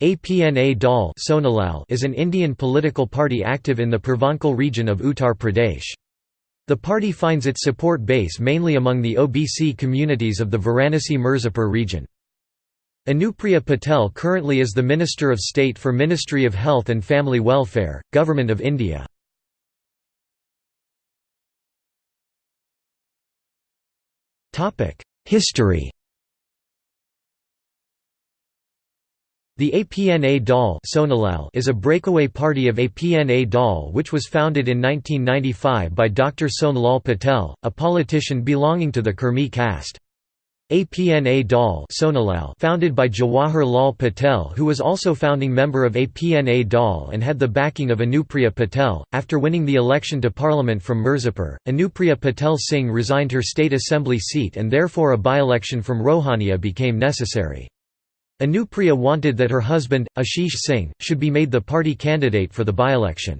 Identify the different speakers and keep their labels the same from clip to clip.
Speaker 1: Apna Dal is an Indian political party active in the Purvanchal region of Uttar Pradesh. The party finds its support base mainly among the OBC communities of the Varanasi-Mirzapur region. Anupriya Patel currently is the Minister of State for Ministry of Health and Family Welfare, Government of India. History. The Apna Dal is a breakaway party of Apna Dal which was founded in 1995 by Dr. Son Lal Patel, a politician belonging to the Kurmi caste. Apna Dal founded by Jawahar Lal Patel, who was also founding member of Apna Dal and had the backing of Anupriya Patel. After winning the election to parliament from Mirzapur, Anupriya Patel Singh resigned her state assembly seat and therefore a by-election from Rohania became necessary. Anupriya wanted that her husband, Ashish Singh, should be made the party candidate for the by-election.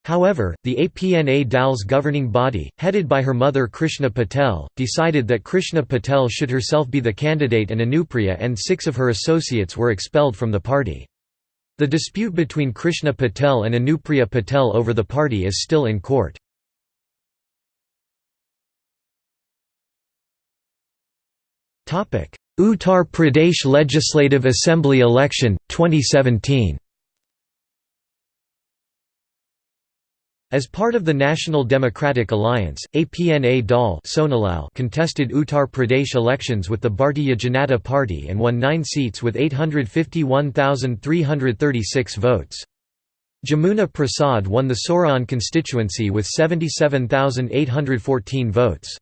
Speaker 1: However, the Apna Dal's governing body, headed by her mother Krishna Patel, decided that Krishna Patel should herself be the candidate and Anupriya and 6 of her associates were expelled from the party. The dispute between Krishna Patel and Anupriya Patel over the party is still in court. Uttar Pradesh Legislative Assembly election, 2017. As part of the National Democratic Alliance, Apna Dal contested Uttar Pradesh elections with the Bharatiya Janata Party and won 9 seats with 851,336 votes. Jamuna Prasad won the Soran constituency with 77,814 votes.